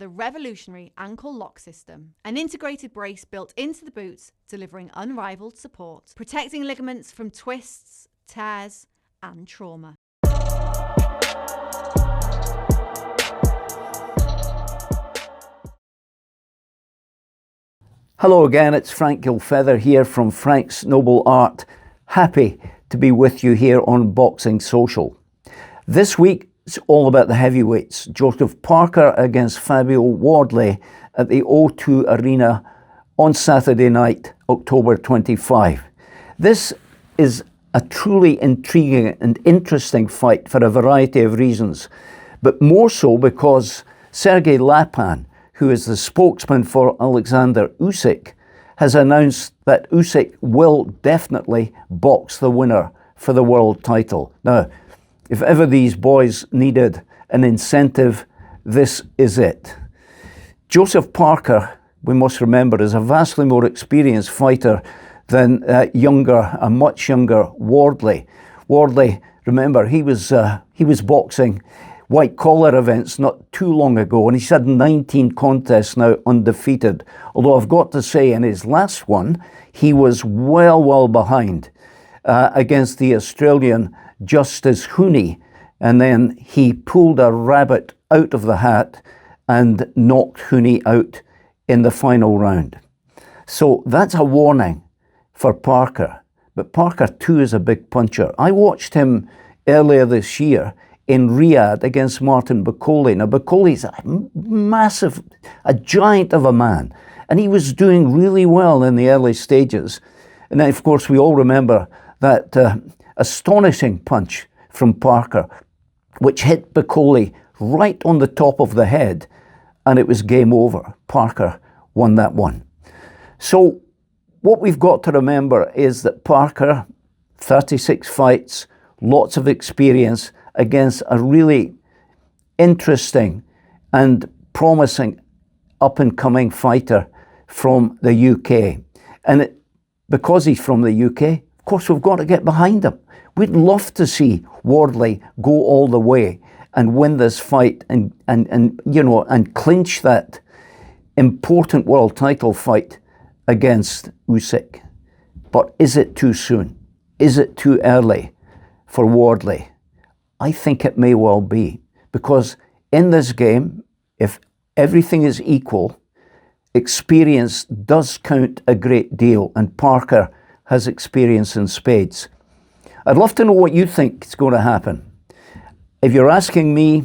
the revolutionary ankle lock system, an integrated brace built into the boots, delivering unrivaled support, protecting ligaments from twists, tears, and trauma. Hello again, it's Frank Gilfeather here from Frank's Noble Art. Happy to be with you here on Boxing Social. This week it's all about the heavyweights. Joseph Parker against Fabio Wardley at the O2 Arena on Saturday night, October 25. This is a truly intriguing and interesting fight for a variety of reasons, but more so because Sergey Lapan, who is the spokesman for Oleksandr Usyk, has announced that Usyk will definitely box the winner for the world title. Now, if ever these boys needed an incentive, this is it. Joseph Parker, we must remember, is a vastly more experienced fighter than a much younger Wardley. Wardley, remember, he was boxing white-collar events not too long ago, and he's had 19 contests now undefeated. Although I've got to say, in his last one, he was well behind against the Australian Justice Hooney, and then he pulled a rabbit out of the hat and knocked Hooney out in the final round. So that's a warning for Parker. But Parker too is a big puncher. I watched him earlier this year in Riyadh against Martin Bakole. Now, Bakole's a giant of a man, and he was doing really well in the early stages. And then, of course, we all remember that astonishing punch from Parker, which hit Bakole right on the top of the head, and it was game over. Parker won that one. So what we've got to remember is that Parker, 36 fights, lots of experience, against a really interesting and promising up-and-coming fighter from the UK. And because he's from the UK, of course, we've got to get behind him. We'd love to see Wardley go all the way and win this fight and clinch that important world title fight against Usyk. But is it too soon? Is it too early for Wardley? I think it may well be, because in this game, if everything is equal, experience does count a great deal, and Parker has experience in spades. I'd love to know what you think is going to happen. If you're asking me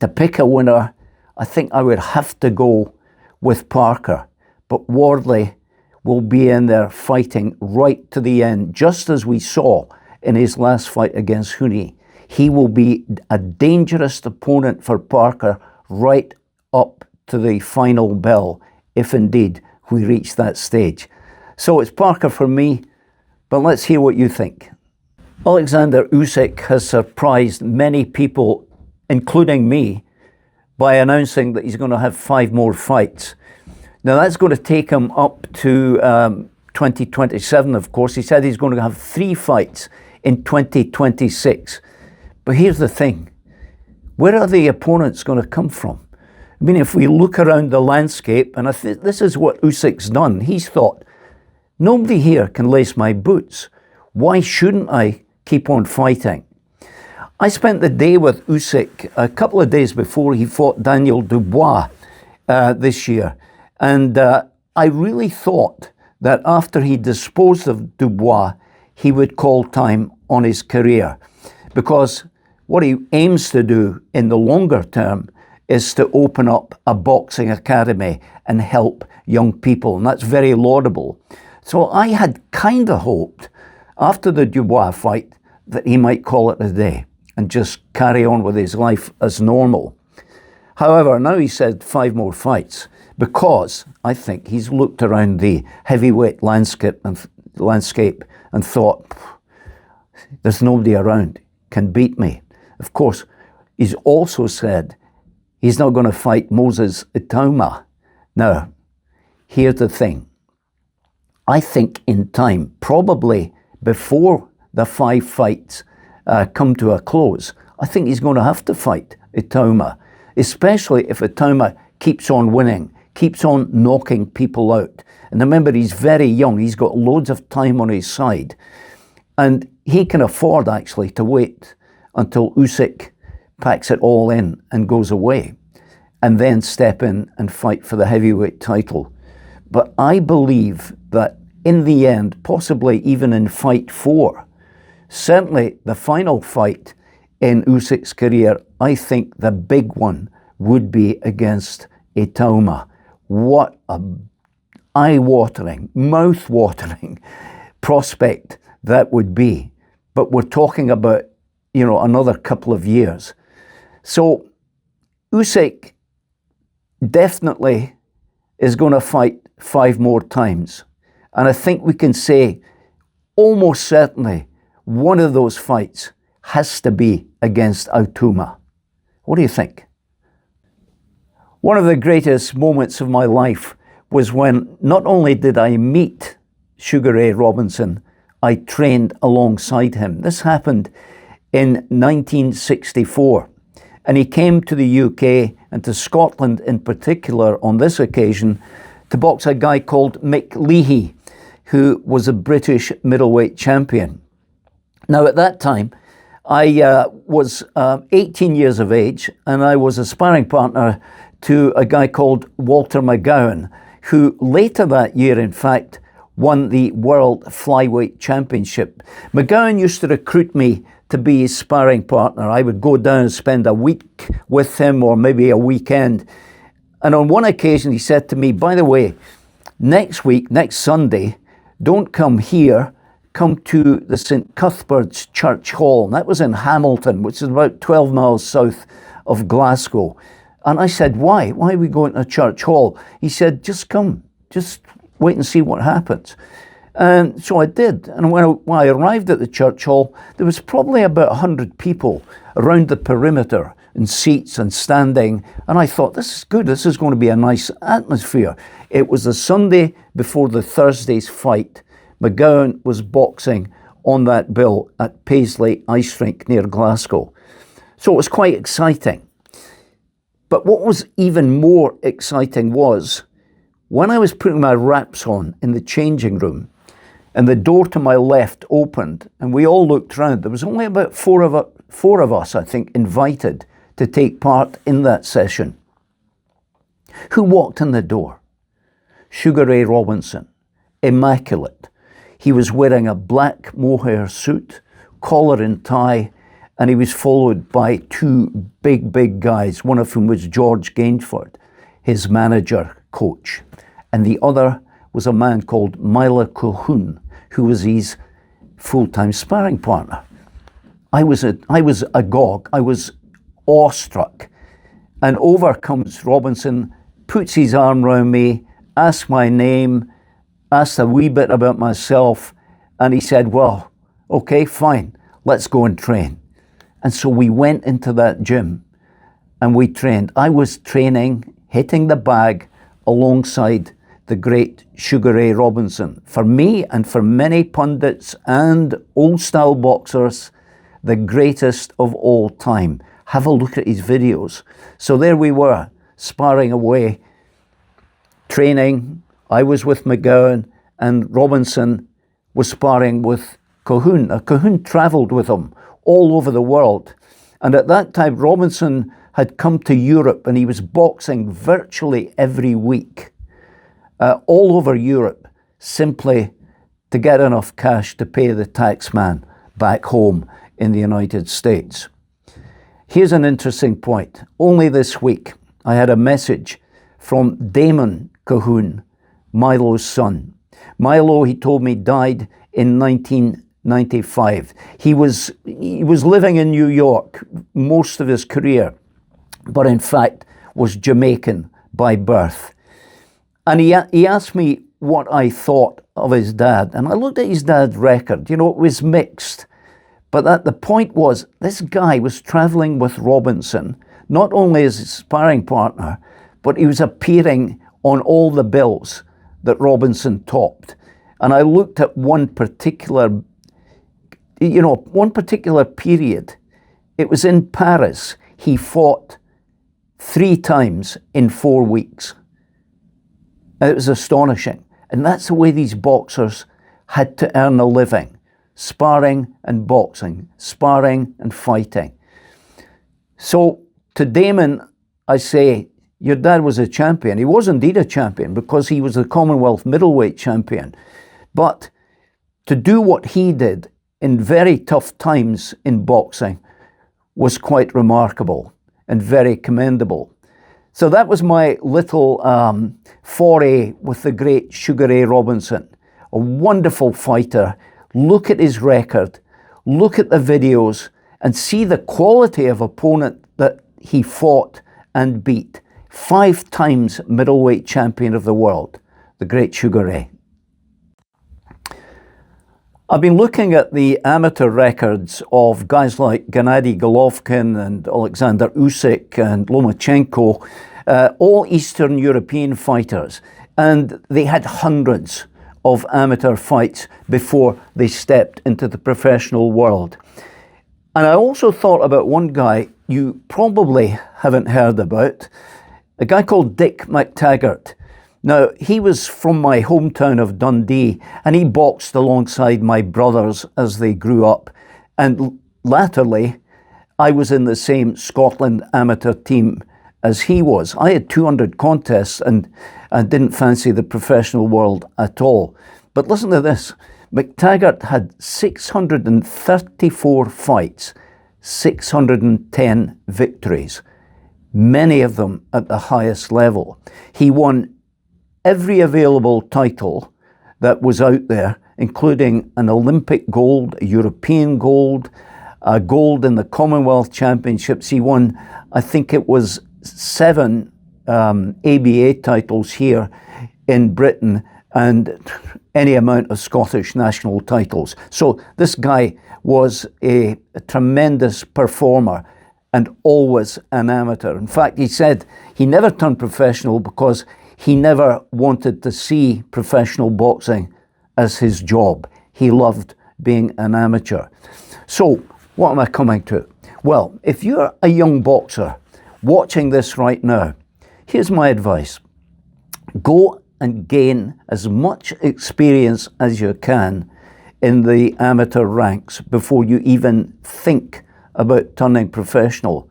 to pick a winner, I think I would have to go with Parker, but Wardley will be in there fighting right to the end, just as we saw in his last fight against Hooney. He will be a dangerous opponent for Parker right up to the final bell, if indeed we reach that stage. So it's Parker for me, but let's hear what you think. Oleksandr Usyk has surprised many people, including me, by announcing that he's going to have 5 more fights. Now that's going to take him up to 2027, of course. He said he's going to have 3 fights in 2026. But here's the thing, where are the opponents going to come from? I mean, if we look around the landscape, and this is what Usyk's done, he's thought, nobody here can lace my boots. Why shouldn't I keep on fighting? I spent the day with Usyk a couple of days before he fought Daniel Dubois this year. And I really thought that after he disposed of Dubois, he would call time on his career. Because what he aims to do in the longer term is to open up a boxing academy and help young people, and that's very laudable. So I had kind of hoped, after the Dubois fight, that he might call it a day and just carry on with his life as normal. However, now he said 5 more fights, because I think he's looked around the heavyweight landscape and thought, there's nobody around can beat me. Of course, he's also said he's not going to fight Moses Itauma. Now, here's the thing. I think in time, probably before the 5 fights come to a close, I think he's going to have to fight Itauma, especially if Itauma keeps on winning, keeps on knocking people out. And remember, he's very young. He's got loads of time on his side. And he can afford, actually, to wait until Usyk packs it all in and goes away, and then step in and fight for the heavyweight title. But I believe that in the end, possibly even in fight 4, certainly the final fight in Usyk's career, I think the big one would be against Itauma. What a eye-watering, mouth-watering prospect that would be. But we're talking about, another couple of years. So Usyk definitely is going to fight 5 more times. And I think we can say almost certainly one of those fights has to be against Itauma. What do you think? One of the greatest moments of my life was when not only did I meet Sugar Ray Robinson, I trained alongside him. This happened in 1964. And he came to the UK and to Scotland in particular on this occasion to box a guy called Mick Leahy, who was a British middleweight champion. Now, at that time, I was 18 years of age, and I was a sparring partner to a guy called Walter McGowan, who later that year, in fact, won the World Flyweight Championship. McGowan used to recruit me to be his sparring partner. I would go down and spend a week with him, or maybe a weekend. And on one occasion, he said to me, by the way, next week, next Sunday, don't come here, come to the St. Cuthbert's Church Hall. And that was in Hamilton, which is about 12 miles south of Glasgow. And I said, why? Why are we going to Church Hall? He said, just come, just wait and see what happens. And so I did. And when I arrived at the Church Hall, there was probably about 100 people around the perimeter in seats and standing. And I thought, this is good. This is going to be a nice atmosphere. It was the Sunday before the Thursday's fight. McGowan was boxing on that bill at Paisley Ice Rink near Glasgow. So it was quite exciting. But what was even more exciting was when I was putting my wraps on in the changing room, and the door to my left opened, and we all looked round. There was only about four of us, I think, invited to take part in that session. Who walked in the door? Sugar Ray Robinson, immaculate. He was wearing a black mohair suit, collar and tie, and he was followed by 2 big guys, one of whom was George Gainford, his manager coach, and the other was a man called Mila Colquhoun, who was his full-time sparring partner. I was agog. I was awestruck. And over comes Robinson, puts his arm round me, asks my name, asked a wee bit about myself, and he said, well, okay, fine, let's go and train. And so we went into that gym and we trained. I was training, hitting the bag alongside the great Sugar Ray Robinson. For me and for many pundits and old-style boxers, the greatest of all time. Have a look at his videos. So there we were, sparring away, training. I was with McGowan, and Robinson was sparring with Colquhoun. Now, Colquhoun travelled with him all over the world. And at that time, Robinson had come to Europe, and he was boxing virtually every week. All over Europe, simply to get enough cash to pay the taxman back home in the United States. Here's an interesting point. Only this week, I had a message from Damon Colquhoun, Milo's son. Milo, he told me, died in 1995. He was living in New York most of his career, but in fact was Jamaican by birth. And he asked me what I thought of his dad. And I looked at his dad's record. It was mixed. But the point was, this guy was travelling with Robinson, not only as his sparring partner, but he was appearing on all the bills that Robinson topped. And I looked at one particular period. It was in Paris. He fought 3 times in 4 weeks. It was astonishing. And that's the way these boxers had to earn a living. Sparring and boxing, sparring and fighting. So to Damon, I say, your dad was a champion. He was indeed a champion because he was the Commonwealth middleweight champion. But to do what he did in very tough times in boxing was quite remarkable and very commendable. So that was my little foray with the great Sugar Ray Robinson, a wonderful fighter. Look at his record, look at the videos, and see the quality of opponent that he fought and beat. 5 times middleweight champion of the world, the great Sugar Ray. I've been looking at the amateur records of guys like Gennady Golovkin and Oleksandr Usyk and Lomachenko, all Eastern European fighters, and they had hundreds of amateur fights before they stepped into the professional world. And I also thought about one guy you probably haven't heard about, a guy called Dick McTaggart. Now, he was from my hometown of Dundee, and he boxed alongside my brothers as they grew up. And latterly, I was in the same Scotland amateur team as he was. I had 200 contests and didn't fancy the professional world at all. But listen to this. McTaggart had 634 fights, 610 victories, many of them at the highest level. He won every available title that was out there, including an Olympic gold, a European gold, a gold in the Commonwealth Championships. He won, I think it was 7 ABA titles here in Britain and any amount of Scottish national titles. So this guy was a tremendous performer and always an amateur. In fact, he said he never turned professional because he never wanted to see professional boxing as his job. He loved being an amateur. So, what am I coming to? Well, if you're a young boxer watching this right now, here's my advice. Go and gain as much experience as you can in the amateur ranks before you even think about turning professional.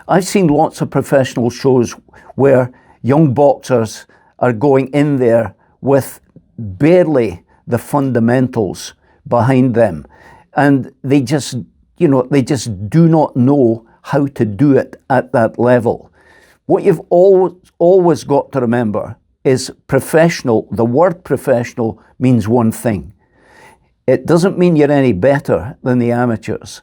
I've seen lots of professional shows where young boxers are going in there with barely the fundamentals behind them. And they just do not know how to do it at that level. What you've always got to remember is professional. The word professional means one thing. It doesn't mean you're any better than the amateurs.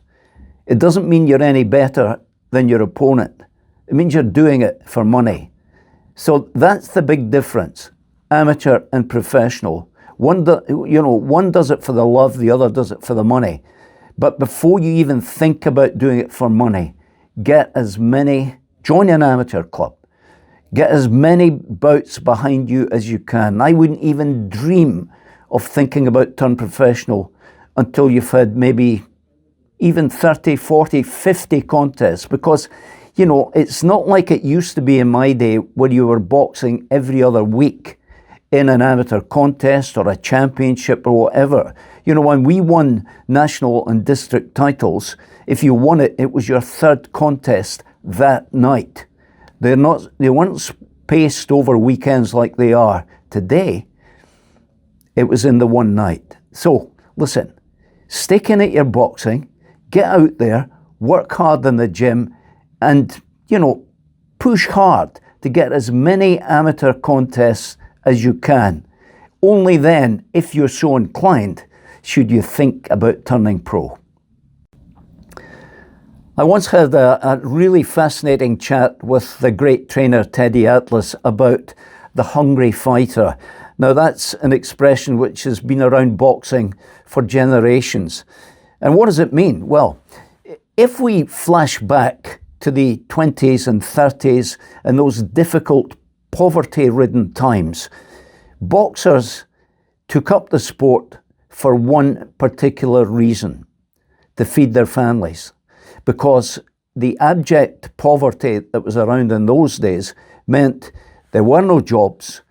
It doesn't mean you're any better than your opponent. It means you're doing it for money. So that's the big difference, amateur and professional. One does it for the love, the other does it for the money. But before you even think about doing it for money, join an amateur club. Get as many bouts behind you as you can. I wouldn't even dream of thinking about turning professional until you've had maybe even 30, 40, 50 contests, because it's not like it used to be in my day where you were boxing every other week in an amateur contest or a championship or whatever. When we won national and district titles, if you won it, it was your 3rd contest that night. They weren't spaced over weekends like they are today. It was in the one night. So, listen, stick in at your boxing, get out there, work hard in the gym, and, push hard to get as many amateur contests as you can. Only then, if you're so inclined, should you think about turning pro. I once had a really fascinating chat with the great trainer Teddy Atlas about the hungry fighter. Now, that's an expression which has been around boxing for generations. And what does it mean? Well, if we flash back to the 20s and 30s and those difficult, poverty-ridden times, boxers took up the sport for one particular reason: to feed their families. Because the abject poverty that was around in those days meant there were no jobs.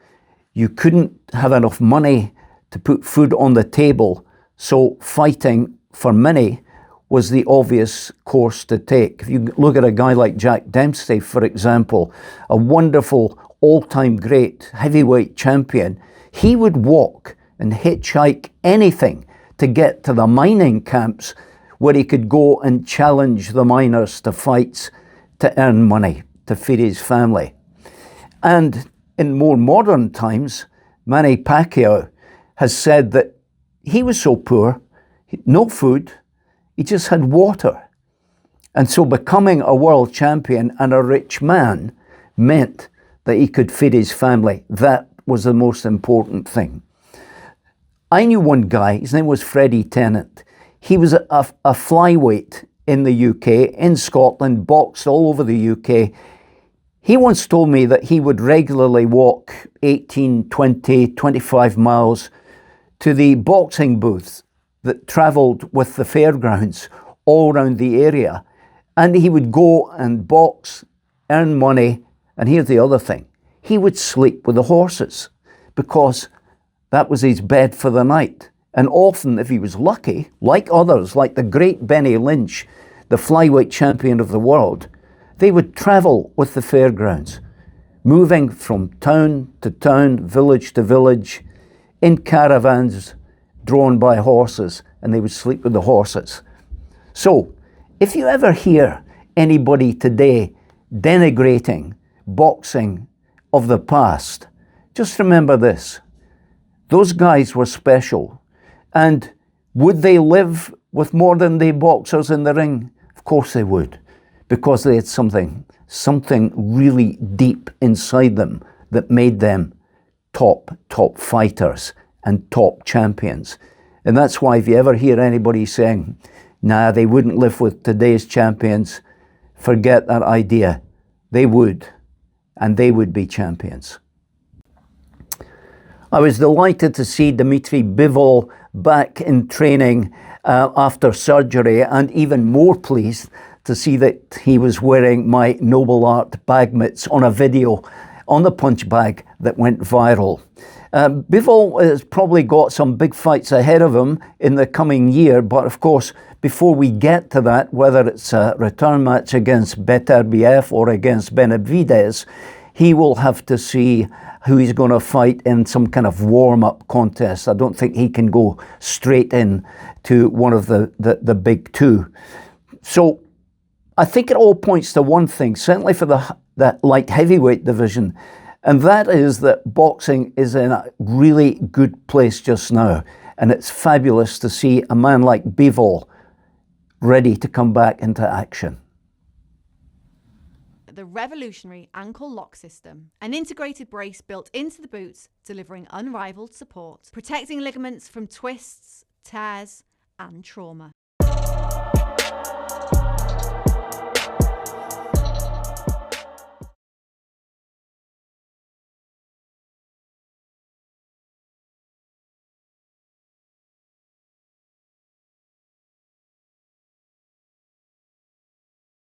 You couldn't have enough money to put food on the table, so fighting for many was the obvious course to take. If you look at a guy like Jack Dempsey, for example, a wonderful all-time great heavyweight champion, he would walk and hitchhike anything to get to the mining camps where he could go and challenge the miners to fights to earn money to feed his family. And in more modern times, Manny Pacquiao has said that he was so poor, no food, he just had water. And so becoming a world champion and a rich man meant that he could feed his family. That was the most important thing. I knew one guy, his name was Freddie Tennant. He was a flyweight in the UK, in Scotland, boxed all over the UK. He once told me that he would regularly walk 18, 20, 25 miles to the boxing booths that travelled with the fairgrounds all around the area. And he would go and box, earn money, and here's the other thing. He would sleep with the horses because that was his bed for the night. And often, if he was lucky, like others, like the great Benny Lynch, the flyweight champion of the world, they would travel with the fairgrounds, moving from town to town, village to village, in caravans drawn by horses, and they would sleep with the horses. So, if you ever hear anybody today denigrating boxing of the past, just remember this. Those guys were special. And would they live with modern day boxers in the ring? Of course they would, because they had something really deep inside them that made them top fighters and top champions. And that's why if you ever hear anybody saying, nah, they wouldn't live with today's champions, forget that idea. They would, and they would be champions. I was delighted to see Dmitri Bivol back in training after surgery, and even more pleased to see that he was wearing my Noble Art bag mitts on a video on the punch bag that went viral. Bivol has probably got some big fights ahead of him in the coming year, but of course, before we get to that, whether it's a return match against Beterbiev or against Benavidez, he will have to see who he's going to fight in some kind of warm-up contest. I don't think he can go straight in to one of the big two. So I think it all points to one thing, certainly for the light heavyweight division, and that is that boxing is in a really good place just now. And it's fabulous to see a man like Bivol ready to come back into action. The revolutionary ankle lock system, an integrated brace built into the boots, delivering unrivaled support, protecting ligaments from twists, tears, and trauma.